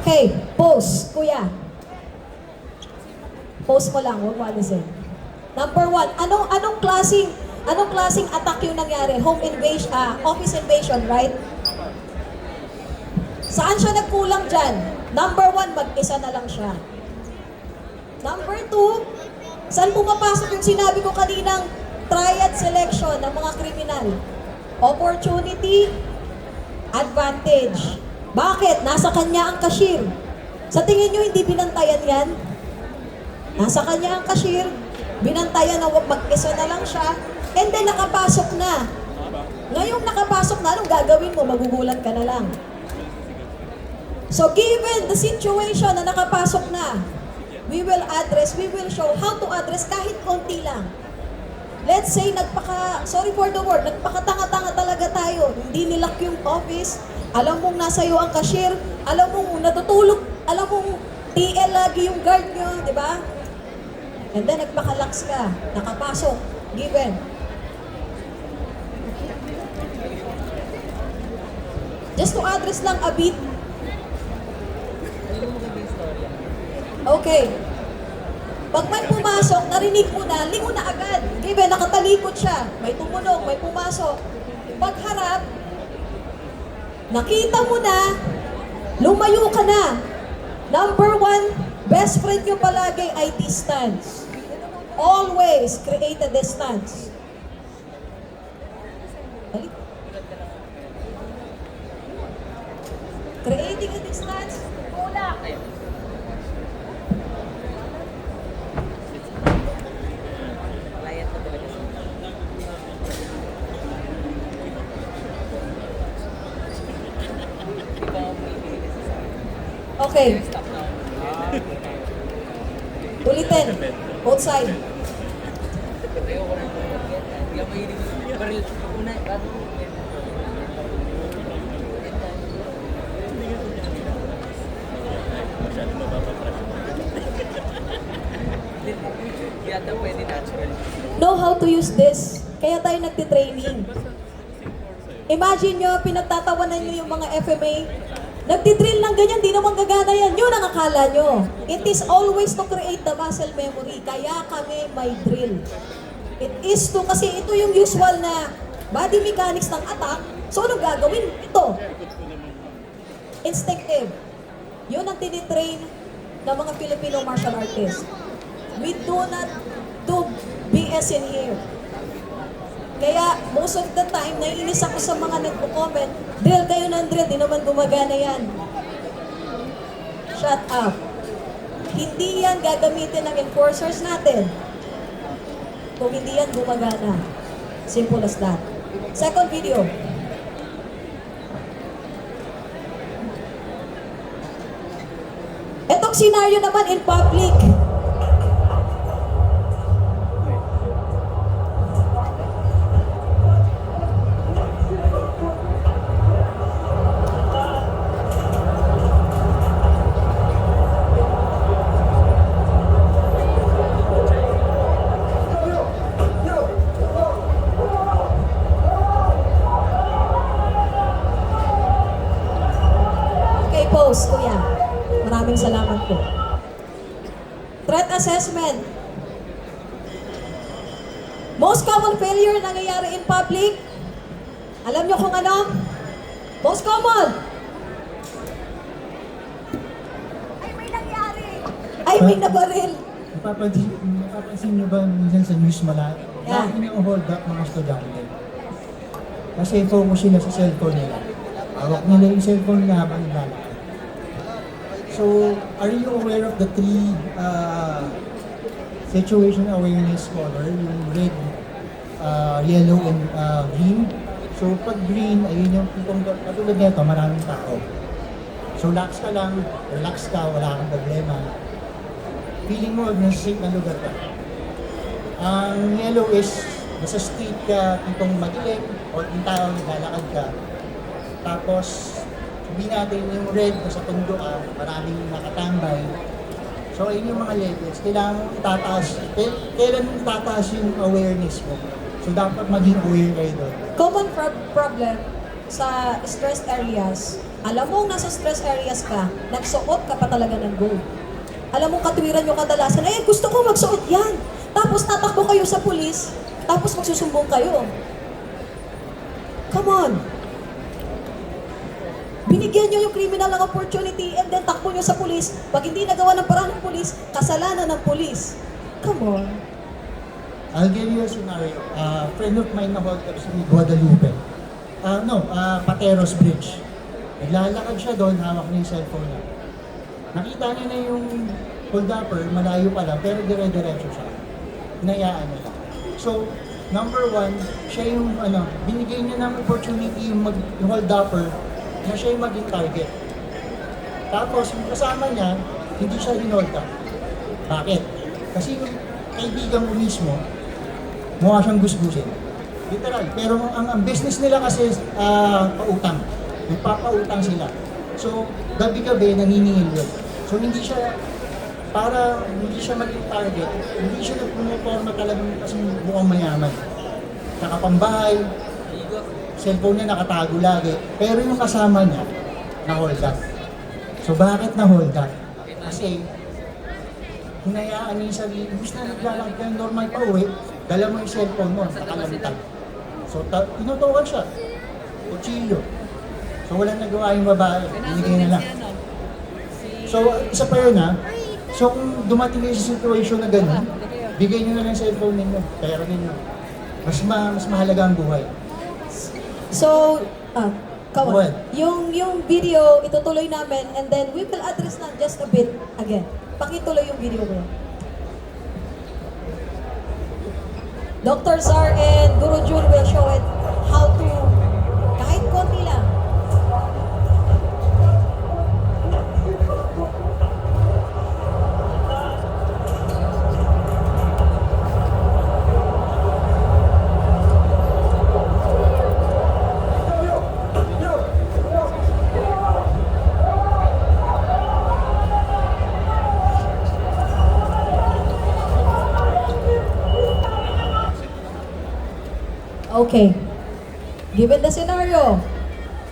Okay, pause, kuya. Pause mo lang, huwag mo alisin. Number 1, anong klaseng attack yung nangyari? Home invasion, office invasion, right? Saan siya nagkulang dyan? Number 1, mag-isa na lang siya. Number 2, saan pumapasok yung sinabi ko kaninang triad selection ng mga kriminal? Opportunity, advantage. Bakit? Nasa kanya ang cashier. Sa tingin nyo, hindi binantayan yan? Nasa kanya ang cashier, binantayan na mag-isa na lang siya, and then nakapasok na. Ngayong nakapasok na, anong gagawin mo? Magugulat ka na lang. So given the situation na nakapasok na, we will show how to address kahit konti lang. Let's say, sorry for the word, nagpakatanga-tanga talaga tayo. Hindi nilock yung office, alam mong nasa iyo ang cashier, alam mong natutulog, alam mong TL lagi yung guard nyo, di ba? And then nagpaka-locks ka, nakapasok, given. Just to address lang a bit. Okay. Pag may pumasok, narinig mo na, lingon na agad. Given, nakatalikod siya. May tumunog, may pumasok. Pagharap, nakita mo na, lumayo ka na. Number 1, best friend nyo palagi ay distance. Always create a distance. Balik. Creating a distance, kulang. Okay. Ulitin. Both side. Know how to use this. Kaya tayo nagtitraining. Imagine nyo, pinagtatawanan nyo yung mga FMA. Nagtidrill lang ganyan, di naman gagana yan. Yun ang akala nyo. It is always to create the muscle memory. Kaya kami may drill. It is to, kasi ito yung usual na body mechanics ng attack. So, anong gagawin? Ito. Instinctive. Yun ang tinitrain ng mga Filipino martial artists. We do not do BS in here. Kaya, most of the time, naiinis ako sa mga nagpo-comment, drill kayo ng drill, di naman gumagana yan. Shut up. Hindi yan gagamitin ng enforcers natin kung hindi yan gumagana. Simple as that. Second video. Etong scenario naman in public. Pause, kuya. Maraming salamat po. Threat assessment. Most common failure nangyayari in public. Alam nyo kung ano? Most common. Ay, may nangyari. Ay, may nabaril. Napapansin nyo ba minsan sa news Yeah. lagi nang hold up mga estudyante. Kasi focus sila sa cellphone nila. Hawak nila yung cellphone nila habang naglalakad. So, are you aware of the three situation awareness color, yung red, yellow, and green? So, pag green, ayun yung tipong katulad nito, maraming tao. So, relax ka lang, relax ka, wala kang problema. Feeling mo, nasa safe na lugar ka. Ang yellow is, nasa street ka, tipong madilim, o yung tao, naglalakad ka. Tapos, sabihin natin yung red sa tondo ka, maraming nakatambay. So, ayun yung mga levels. Kailangan mo itataas. Kailan mo itataas yung awareness mo? So, dapat maging aware kayo doon. Common problem. sa stress areas, alam mong nasa stress areas ka, nagsuot ka pa talaga ng gold. Alam mong katwiran nyo kadalasan, gusto ko magsuot yan. Tapos tatakbo kayo sa pulis, tapos magsusumbong kayo. Come on. Binigyan nyo yung criminal ng opportunity and then takbo nyo sa pulis. Pag hindi nagawa ng paraan ng pulis, kasalanan ng pulis. Come on. I'll give you a scenario. Friend of mine na hold up sa Guadalupe. Pateros Bridge. Naglalakad siya doon, hawak niya yung cellphone niya. Nakita niya na yung hold-upper, malayo pa lang, pero dire-diretso siya. Hinayaan niya lang. So, number one, siya yung, binigay niya ng opportunity yung hold-upper na siya yung maging target. Tapos, yung kasama niya, hindi siya hinold up. Bakit? Kasi yung kaibigan mo mismo, mukha siyang gusgusin. Literal. Pero ang business nila kasi pautang. Nagpapautang sila. So, gabi-gabi naniningil yun. So, hindi siya maging target, hindi siya nagpumoporma talagang kasi mukhang mayaman. Nakapambahay, cellphone niya nakatago lagi, pero yung kasama niya, na-hold up. So, bakit na-hold up? Kasi, hinayaan niya yung sarili, imbis na naglalakad ka ng normal pa uwi, dala mo yung cellphone mo, nakalamtag. So, tinutukan siya. Kutsilyo. So, walang nagawa yung babae. Binigay na lang. So, isa pa yun So, kung dumating kayo sa situation na gano'n, bigay nyo na lang yung cellphone ninyo. Pera ninyo. Mas mahalaga ang buhay. So, come on. What? Yung video, itutuloy namin and then we will address na just a bit again. Pakituloy yung video ko. Dr. Zar and Guru Jun will show it how to, kahit konti lang. Okay. Given the scenario,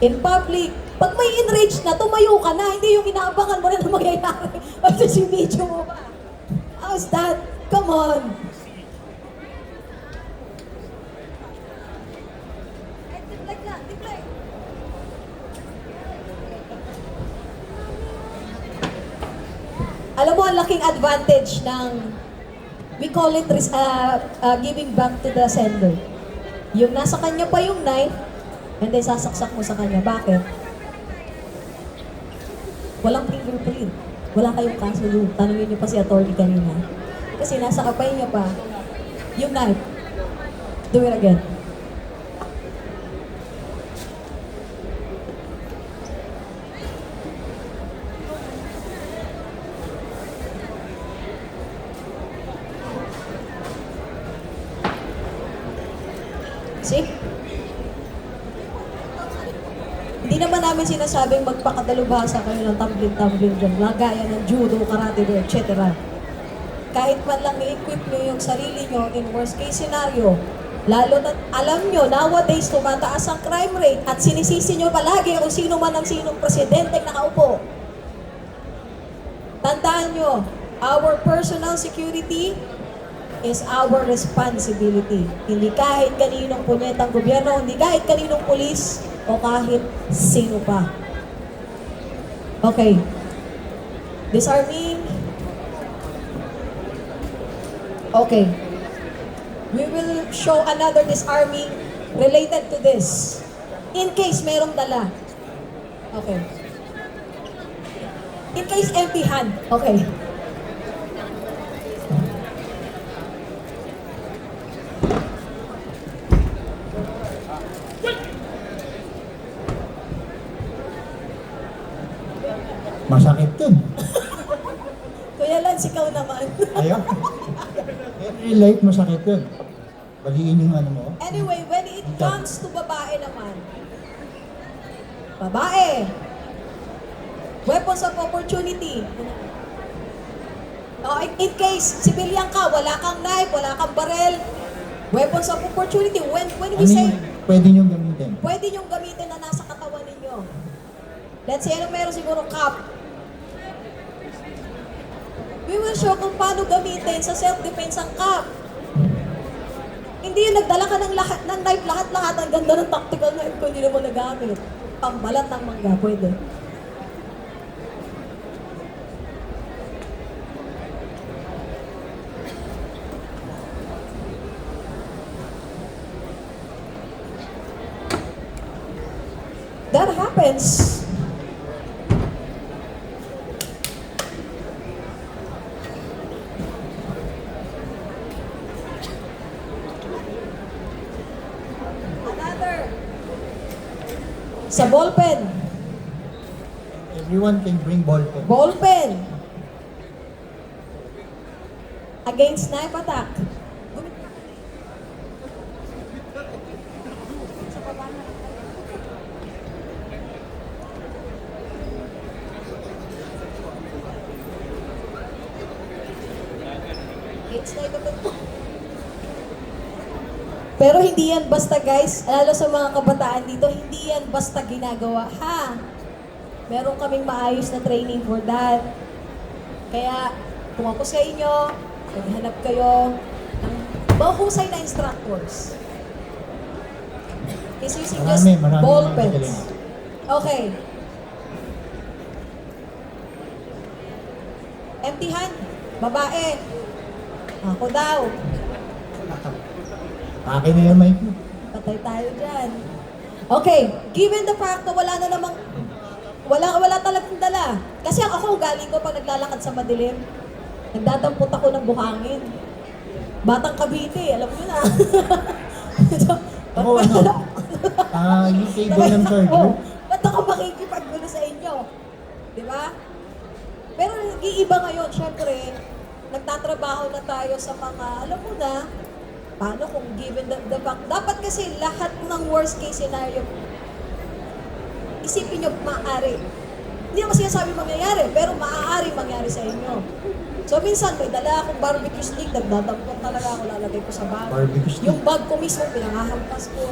in public, pag may enrage na, tumayo ka na, hindi yung inaabangan mo na na mangyayari. Basta si video mo ba? How's that? Come on. Alam mo, ang laking advantage ng, we call it giving back to the sender. Yung nasa kanya pa yung knife, and then sasaksak mo sa kanya. Bakit? Walang fingerprint. Wala kayong kaso doon. Tanungin niyo pa si attorney kanina. Kasi nasa kapay niya pa yung knife. Do it again. See? Hindi naman namin sinasabing magpakadalubhasa kayo ng tumbling-tumbling dyan, mga gaya ng judo, karate, etc. Kahit man lang i-equip nyo yung sarili nyo in worst case scenario, lalo na alam nyo, nowadays tumataas ang crime rate at sinisisi nyo palagi kung sino man ang sinong presidente nakaupo. Tandaan nyo, our personal security is our responsibility. Hindi kahit kaninong punyetang gobyerno, hindi kahit kaninong pulis, o kahit sino pa. Okay. Disarming. Okay. We will show another disarming related to this. In case merong dala. Okay. In case empty hand. Okay. Masakit yun. Kuya Lance, ikaw naman. Ayaw. Every life masakit yun. Baliin yung ano mo. Anyway, when it comes to babae naman, babae, weapons of opportunity. In case, civilian ka, wala kang knife, wala kang barel, weapons of opportunity. When we say pwede niyong gamitin. Pwede niyong gamitin na nasa katawan ninyo. Let's say, meron siguro cup. We will show kung paano gamitin sa self-defense ang cup. Hindi yung nagdala ka ng knife lahat-lahat. Ang ganda ng tactical knife ko, hindi mo nagamit. Pambalat ng mangga, pwede. That happens. Another. Sa ballpen. Everyone can bring ballpen. Ballpen. Against knife attack. Against knife attack. Pero hindi yan basta guys, lalo sa mga kabataan dito, hindi yan basta ginagawa. Ha? Meron kaming maayos na training for that. Kaya, kung ako sa inyo, maghanap kayo ng mahusay na instructors. Is using just Marami ball na pens. magaling. Okay. Empty hand. Babae. Ako daw. Akin na yung mic mo. Patay tayo dyan. Okay, given the fact na wala talagang dala. Kasi ako, galing ko pag naglalakad sa madilim, nagdadampot ako ng buhangin. Batang Cavite, alam mo na. Ako ano, yung cable ng charger. Ba't ako makikipaggulo sa inyo? Di ba? Pero nag-iiba ngayon, syempre, nagtatrabaho na tayo sa mga, alam mo na, paano kung given the fact, dapat kasi lahat ng worst case scenario, isipin nyo, maaari. Hindi naman sinasabi mangyayari, pero maaari mangyari sa inyo. So minsan, may dala akong barbecue stick, nagdadampot talaga ako, lalagay ko sa bag. Barbecue stick. Yung bag ko mismo, pinangahampas ko.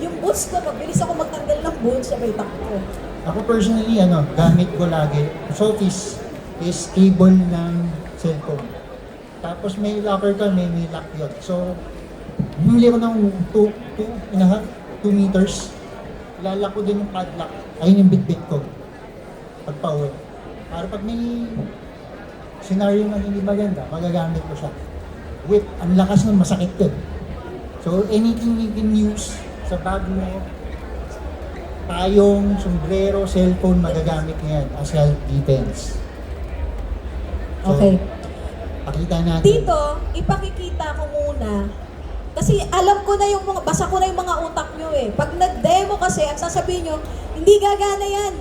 Yung boots ko, mabilis ako magtanggal ng boots, sabay takbo. Ako personally, gamit ko lagi. So, is cable ng cellphone. Tapos may locker ka, may lock yun. So, bumili ko ng 2 meters. Lalak ko din yung padlock. Ayun yung bit-bit ko. Pagpa-uwi. Para pag may scenario na hindi maganda, magagamit ko siya. Whip, ang lakas nun, masakit yun. So, anything you can use sa bag mo, payong, sombrero, cellphone, magagamit niyan as self-defense. So, Okay. pakita natin. Dito, ipakikita ko muna. Kasi alam ko na yung mga, basa ko na yung mga utak nyo eh. Pag nag-demo kasi, ang sasabihin nyo, hindi gagana yan.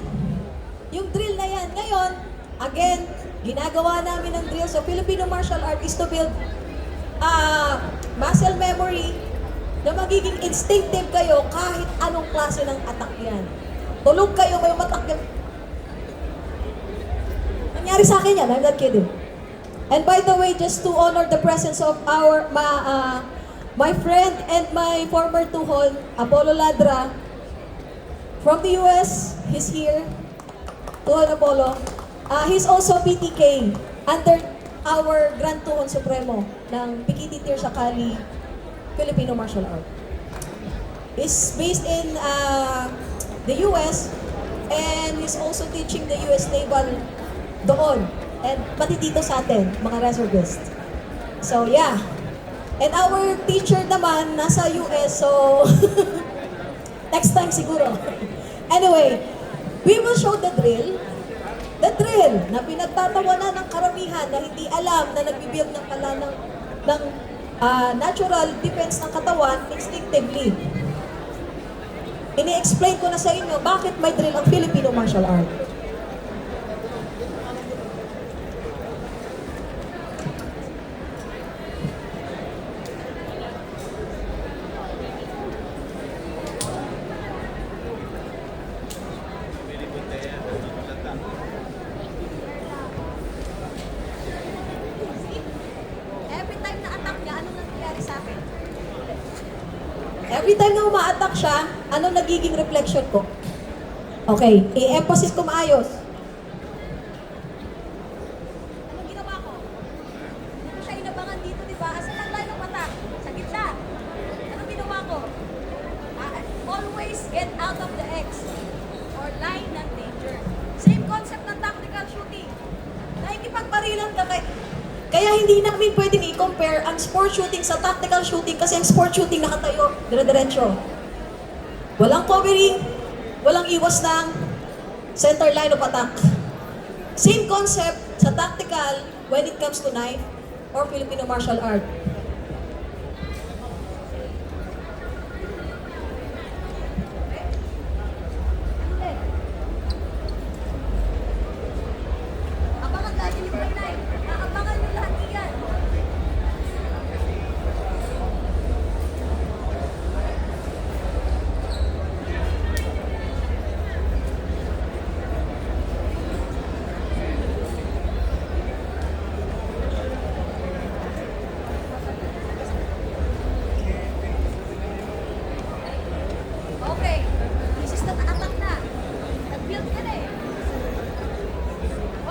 Yung drill na yan. Ngayon, again, ginagawa namin ng drill. So, Filipino martial art is to build muscle memory na magiging instinctive kayo kahit anong klase ng attack yan. Tulog kayo, may umatak yan. Nangyari sa akin yan, I'm not kidding. And by the way, just to honor the presence of our my friend and my former tuhol, Apollo Ladra, from the US, he's here. Tuhol Apollo. He's also PTK under our Grand Tuhol Supremo ng Pikiti Tir Sakali Filipino Martial Art. He's based in the US and he's also teaching the US Naval doon. And pati dito sa atin, mga reservists. So, yeah. And our teacher naman, nasa US, so next time siguro. Anyway, we will show the drill. The drill na pinagtatawanan ng karamihan na hindi alam na nagbibuild ng natural defense ng katawan instinctively. Ini-explain ko na sa inyo bakit may drill ang Filipino martial art. Every time na tumatak siya, ano nagiging reflection ko? Okay, i-emphasis ko maayos. Anong ginawa ko? Hindi ko siya inabangan dito, di ba? Asan ang line ng mata? Sa gitna. Anong ginawa ko? Always get out of the X or line ng danger. Same concept ng tactical shooting. Nakikipagparilan ka kaya hindi namin pwedeng i-compare ang sport shooting sa tactical shooting kasi ang sport shooting nakatayo, dire-diretso. Walang covering, walang iwas ng center line of attack. Same concept sa tactical when it comes to knife or Filipino martial art. Abangan lagi yung knife. Abangan nyo lahat yan. Okay. This is the attack na. Nag-build ka na eh.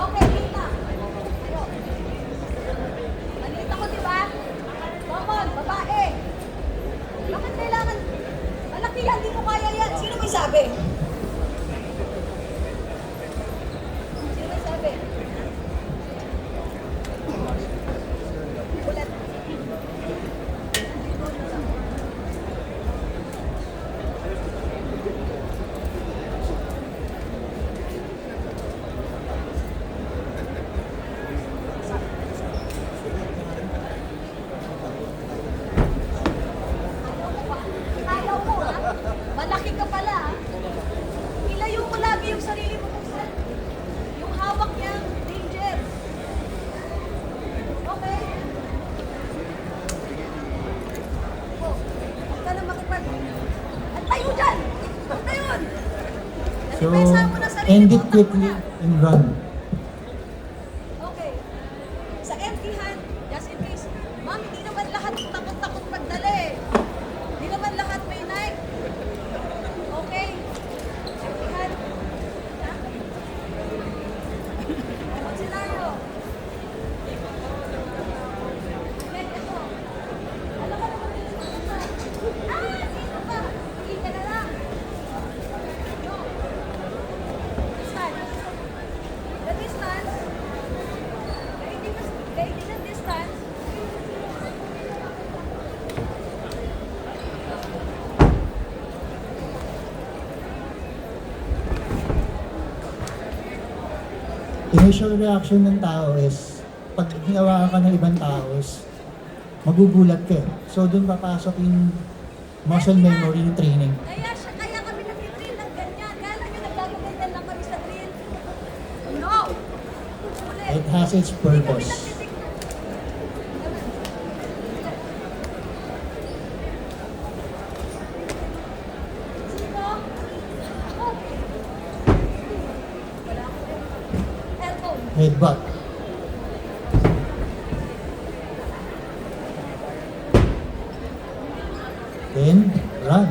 Okay, kita. Ayo. Maliit ako, di ba? Come on, babae. Bakit kailangan? Malaki yan, di mo kaya yan. Sino may sabi? Sino may sabi? Ulat. Ayaw mo, ha? Malaki ka pala, ha? Ilayo mo lagi yung sarili mo kung saan. Yung hawak niya, danger. Okay? Oh, huwag ka na makipag... At tayo dyan! Huwag na yun! So, Nalipensa mo na sarili end mo, it quickly takbo na. and run. Okay. Sa empty hand, just in case, ma'am, hindi naman lahat takot-takot magdala eh. Hindi naman lahat may knife. Okay. Empty hand. Ha? Ang scenario. Okay, ito. Alam ka naman dito sa isa. Dito ka. Hindi ka na lang. No. Distance. The distance. Dating ang distance. Initial reaction ng tao is, pag ginawa ka ng ibang tao is, magugulat ka. So, doon papasok yung muscle memory ng training. Kaya kami nag-drill ng ganyan. Kala nyo nagagaganyan lang kami sa drill. No! Ulit. It has its Hindi kami purpose. nagtitig- Sino? Ako. Wala ako. Elbow. Headbutt. Then, run.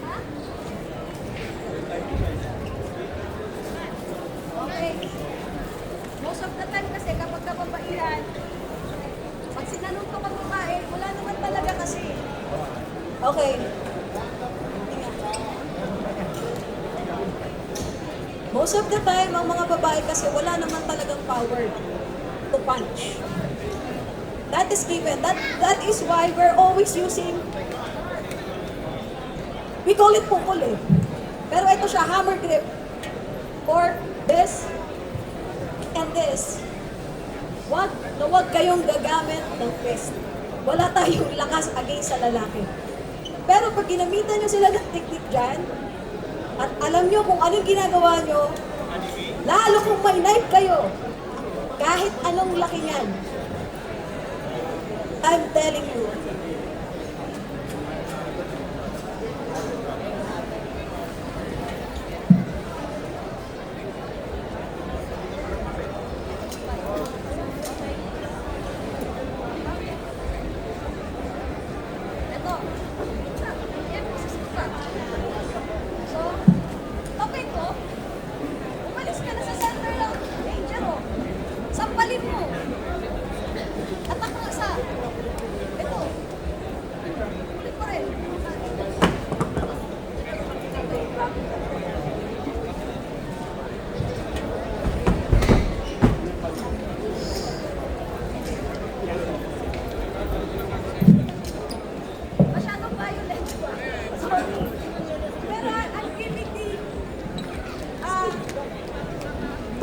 Ha? Okay. Most of the time kasi kapag kababaihan, pag sinanong ka pag babae, wala naman talaga kasi. Okay. Most of the time, ang mga babae kasi wala naman talagang power to punch. That is given. That is why we're always using, we call it pukol eh. Pero ito siya, hammer grip. Or this and this. Wag kayong gagamit ng fist. Wala tayong lakas against sa lalaki. Pero pag ginamitan nyo sila ng technique dyan, at alam nyo kung anong ginagawa nyo, lalo kung may knife kayo, kahit anong laki niyan, I'm telling you,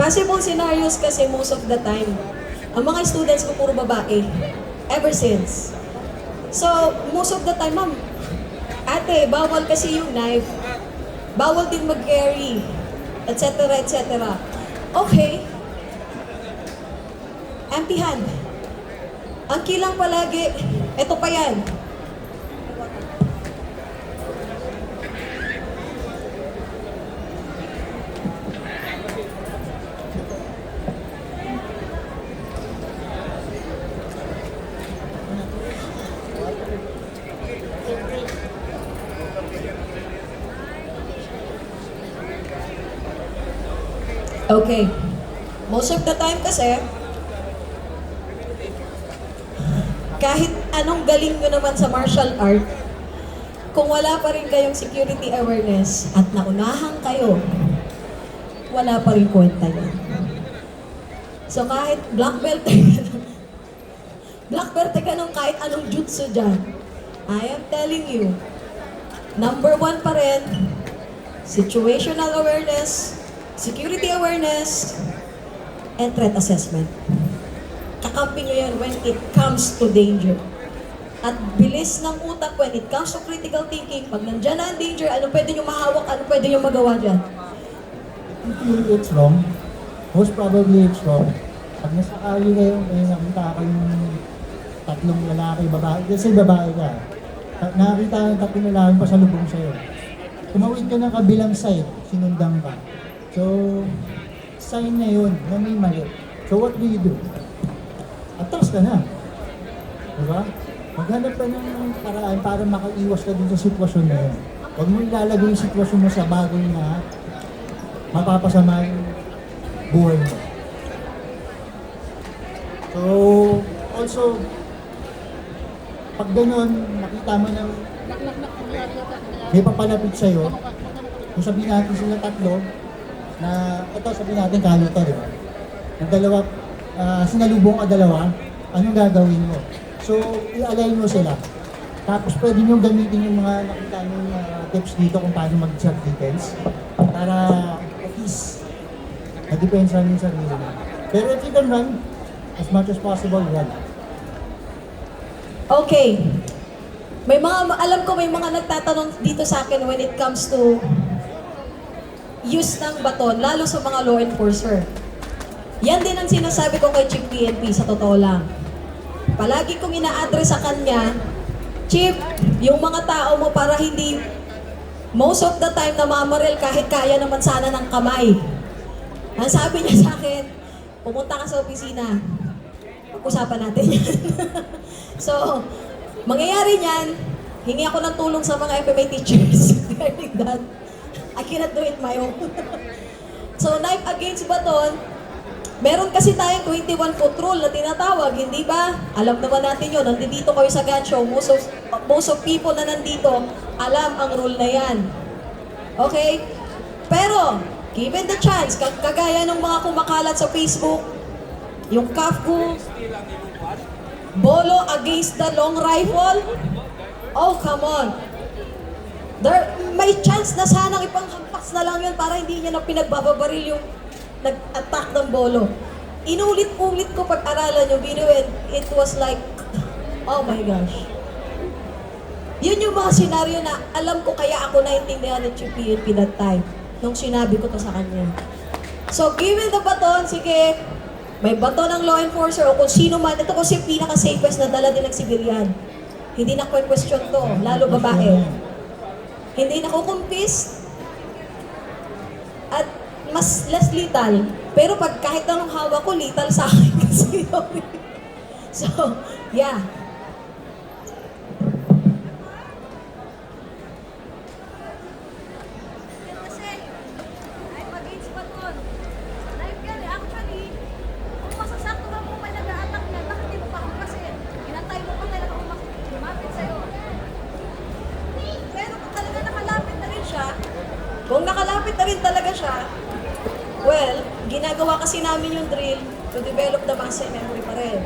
possible scenarios kasi most of the time, ang mga students ko puro babae. Ever since. So, most of the time, ma'am, ate, bawal kasi yung knife. Bawal din mag-carry. Etc. etc. Okay. Empty hand. Ang kilang palagi, eto pa yan. Okay. Most of the time kasi, kahit anong galing nyo naman sa martial art, kung wala pa rin kayong security awareness at naunahan kayo, wala pa rin kwenta niya. So kahit black belt ka nung kahit anong jutsu dyan, I am telling you, number one pa rin, situational awareness, security awareness, and threat assessment. Kakampi nyo yan when it comes to danger. At bilis ng utak when it comes to critical thinking, pag nandyan na ang danger, ano pwede nyo mahawak, ano pwede nyo magawa dyan? If you feel it's wrong, most probably it's wrong. Pag nasakali kayo, may nakita kayong tatlong lalaki, babae, kasi babae ka. Nakakita ng tatlong lalaki pa sa lubong sa'yo. Tumawid ka ng kabilang side, sinundan ka. So, sign na yun na may mali. So, what do you do? Atras ka na. Diba? Maghanap ka ng paraan para makaiwas ka dun sa sitwasyon na yun. Huwag mo ilalagay yung sitwasyon mo sa bagay na mapapasama yung buhay mo. So, also, pag ganun, nakita mo ng may papalapit sa'yo, kung sabihin natin sila tatlo, na ito sabihin natin kalo to, di ba? Yung dalawa, sinalubong ka dalawa, anong gagawin mo? So, i-align mo sila. Tapos pwede nyo gamitin yung mga nakita nyo tips dito kung paano mag-self-defense para at least na-depensa nyo yung sarili mo. Pero if you can run, as much as possible, run. Okay. Alam ko may mga nagtatanong dito sa akin when it comes to use ng baton, lalo sa mga law enforcer. Yan din ang sinasabi ko kay Chief PNP, sa totoo lang. Palagi kong ina-address sa kanya, Chief, yung mga tao mo para hindi, most of the time namamaril kahit kaya naman sana ng kamay. Ang sabi niya sa akin, pumunta ka sa opisina, pag-usapan natin yan. So, mangyayari niyan, hingi ako ng tulong sa mga FMA teachers regarding that. I cannot do it my own. So, knife against baton, meron kasi tayong 21-foot rule na tinatawag, hindi ba? Alam naman natin yun, nandito kayo sa gun show, most of people na nandito, alam ang rule na yan. Okay? Pero, given the chance, kagaya ng mga kumakalat sa Facebook, yung cuff ko, bolo against the long rifle, oh, come on. May chance na sanang ipanghampas na lang yun para hindi niya na pinagbababaril yung nag-attack ng bolo. Inulit-ulit ko pag-aralan yung video and it was like, oh my gosh. Yun yung mga senaryo na alam ko kaya ako naintindihan ng Chief PNP that time nung sinabi ko to sa kanya. So, given the baton, sige, may baton ng law enforcer o kung sino man, ito kasi pinaka-safest na dala din ng civilian. Hindi na question to, lalo babae. Hindi na kukumpis at mas less lethal. Pero pag kahit anong hawak ko, lethal sa akin kasi. So, yeah. Kasi, I'm against baton. Like yan, actually, kung masasakto lang mo may nag-a-attack niya, bakit di mo pa hampasin? Inantay mo pa talaga kung lumapit sa'yo. Pero kung talaga nakalapit na rin siya, Kung nakalapit na rin talaga siya, well, ginagawa kasi namin yung drill to develop the muscle memory pa rin.